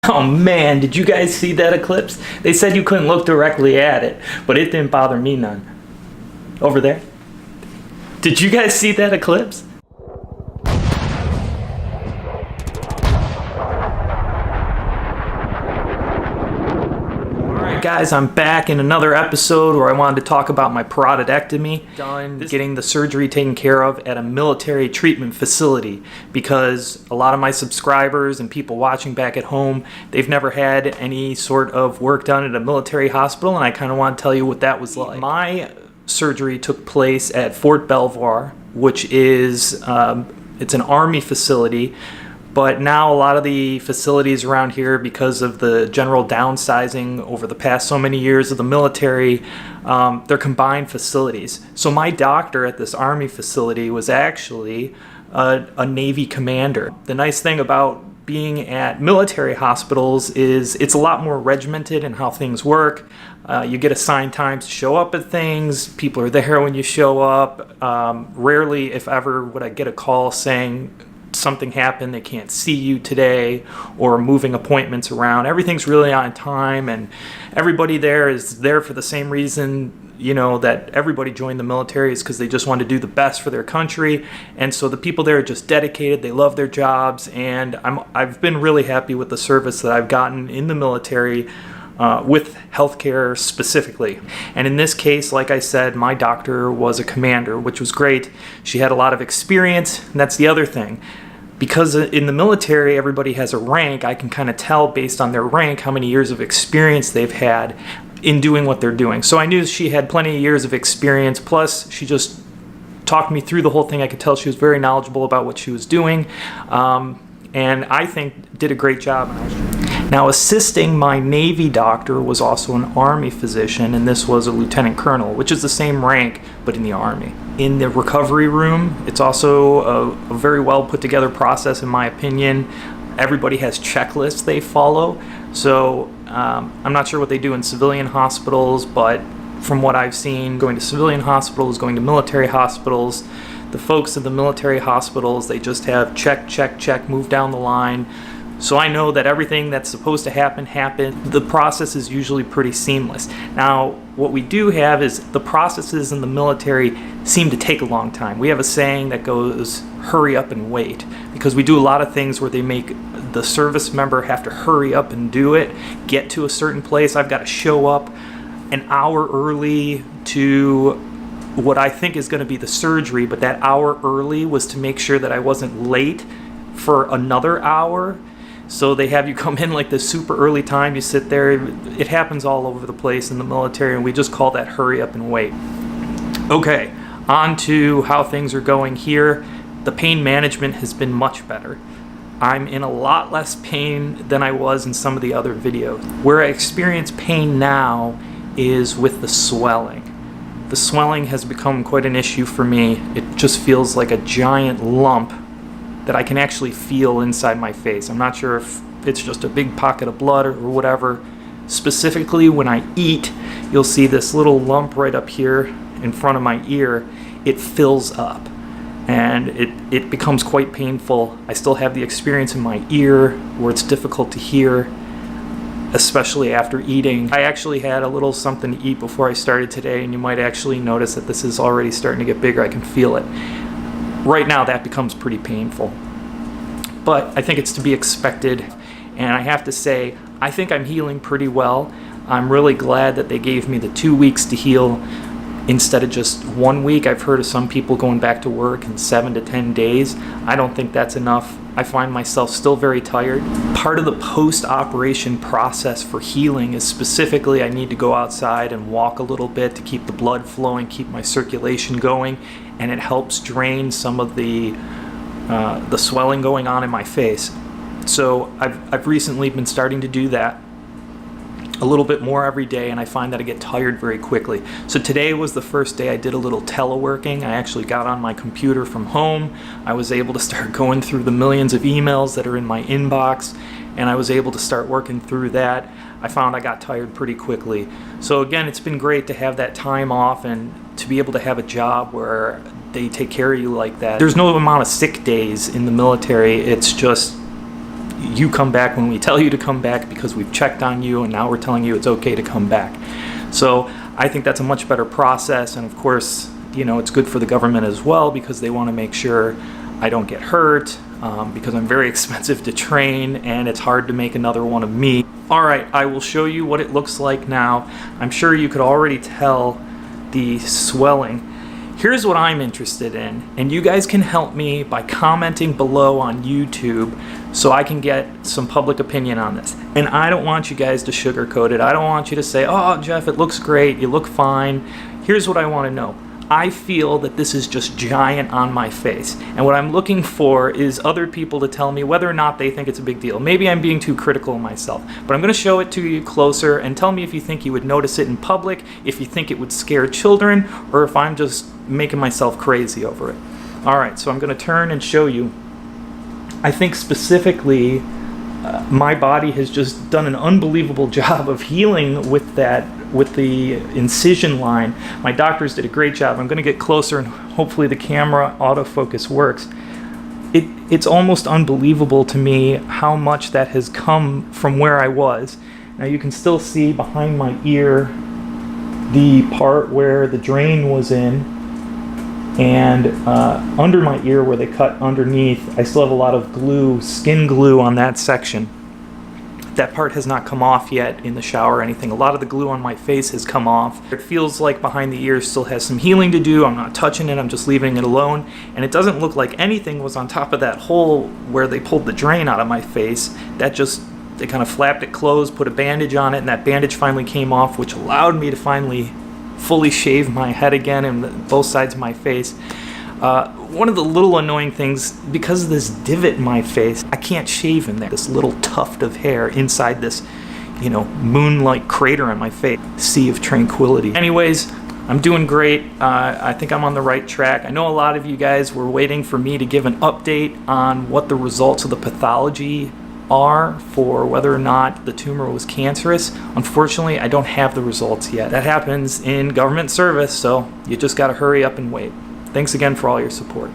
Oh man, did you guys see that eclipse? They said you couldn't look directly at it, but it didn't bother me none. Over there. Did you guys see that eclipse? Guys, I'm back in another episode where I wanted to talk about my parotidectomy. Done getting the surgery taken care of at a military treatment facility, because a lot of my subscribers and people watching back at home, they've never had any sort of work done at a military hospital, and I kind of want to tell you what that was like. My surgery took place at Fort Belvoir, which is it's an Army facility. But now a lot of the facilities around here, because of the general downsizing over the past so many years of the military, they're combined facilities. So my doctor at this Army facility was actually a Navy commander. The nice thing about being at military hospitals is it's a lot more regimented in how things work. You get assigned times to show up at things. People are there when you show up. Rarely, if ever, would I get a call saying something happened, they can't see you today, or moving appointments around. Everything's really on time, and everybody there is there for the same reason, you know, that everybody joined the military, is because they just want to do the best for their country. And so the people there are just dedicated, they love their jobs, and I've been really happy with the service that I've gotten in the military, with healthcare specifically. And in this case, like I said, my doctor was a commander, which was great. She had a lot of experience, and that's the other thing. Because in the military, everybody has a rank, I can kind of tell based on their rank how many years of experience they've had in doing what they're doing. So I knew she had plenty of years of experience, plus she just talked me through the whole thing. I could tell she was very knowledgeable about what she was doing, and I think did a great job. Now, assisting my Navy doctor was also an Army physician, and this was a lieutenant colonel, which is the same rank, but in the Army. In the recovery room, it's also a very well put together process, in my opinion. Everybody has checklists they follow. So I'm not sure what they do in civilian hospitals, but from what I've seen, going to civilian hospitals, going to military hospitals, the folks in the military hospitals, they just have check, check, check, move down the line. So I know that everything that's supposed to happen, happened. The process is usually pretty seamless. Now, what we do have is the processes in the military seem to take a long time. We have a saying that goes, hurry up and wait, because we do a lot of things where they make the service member have to hurry up and do it, get to a certain place. I've got to show up an hour early to what I think is going to be the surgery, but that hour early was to make sure that I wasn't late for another hour. So they have you come in like this super early time, you sit there. It happens all over the place in the military, and we just call that hurry up and wait. Okay, on to how things are going here. The pain management has been much better. I'm in a lot less pain than I was in some of the other videos. Where I experience pain now is with the swelling. The swelling has become quite an issue for me. It just feels like a giant lump that I can actually feel inside my face. I'm not sure if it's just a big pocket of blood or whatever. Specifically, when I eat, you'll see this little lump right up here in front of my ear. It fills up, and it becomes quite painful. I still have the experience in my ear where it's difficult to hear, especially after eating. I actually had a little something to eat before I started today, and you might actually notice that this is already starting to get bigger. I can feel it. Right now, that becomes pretty painful, but I think it's to be expected, and I have to say, I think I'm healing pretty well. I'm really glad that they gave me the 2 weeks to heal instead of just 1 week. I've heard of some people going back to work in 7 to 10 days. I don't think that's enough. I find myself still very tired. Part of the post-operation process for healing is specifically I need to go outside and walk a little bit to keep the blood flowing, keep my circulation going, and it helps drain some of the swelling going on in my face. So I've recently been starting to do that a little bit more every day, and I find that I get tired very quickly. So today was the first day I did a little teleworking. I actually got on my computer from home. I was able to start going through the millions of emails that are in my inbox, and I was able to start working through that. I found I got tired pretty quickly. So again, it's been great to have that time off and to be able to have a job where they take care of you like that. There's no amount of sick days in the military. It's just you come back when we tell you to come back because we've checked on you and now we're telling you it's okay to come back. So I think that's a much better process, and of course, it's good for the government as well because they want to make sure I don't get hurt, because I'm very expensive to train and it's hard to make another one of me. All right, I will show you what it looks like now. I'm sure you could already tell the swelling. Here's what I'm interested in, and you guys can help me by commenting below on YouTube so I can get some public opinion on this. And I don't want you guys to sugarcoat it. I don't want you to say, oh, Jeff, it looks great, you look fine. Here's what I want to know. I feel that this is just giant on my face. And what I'm looking for is other people to tell me whether or not they think it's a big deal. Maybe I'm being too critical of myself, but I'm going to show it to you closer and tell me if you think you would notice it in public, if you think it would scare children, or if I'm just making myself crazy over it. All right, so I'm going to turn and show you. I think specifically my body has just done an unbelievable job of healing with the incision line. My doctors did a great job. I'm going to get closer and hopefully the camera autofocus works. It's almost unbelievable to me how much that has come from where I was. Now you can still see behind my ear the part where the drain was in, and under my ear where they cut underneath, I still have a lot of glue, skin glue on that section. That part has not come off yet in the shower or anything. A lot of the glue on my face has come off. It feels like behind the ear still has some healing to do. I'm not touching it, I'm just leaving it alone. And it doesn't look like anything was on top of that hole where they pulled the drain out of my face. They kind of flapped it closed, put a bandage on it, and that bandage finally came off, which allowed me to finally fully shave my head again and both sides of my face. One of the little annoying things, because of this divot in my face, I can't shave in there. This little tuft of hair inside this, moon-like crater on my face. Sea of tranquility. Anyways, I'm doing great. I think I'm on the right track. I know a lot of you guys were waiting for me to give an update on what the results of the pathology are for whether or not the tumor was cancerous. Unfortunately, I don't have the results yet. That happens in government service, so you just got to hurry up and wait. Thanks again for all your support.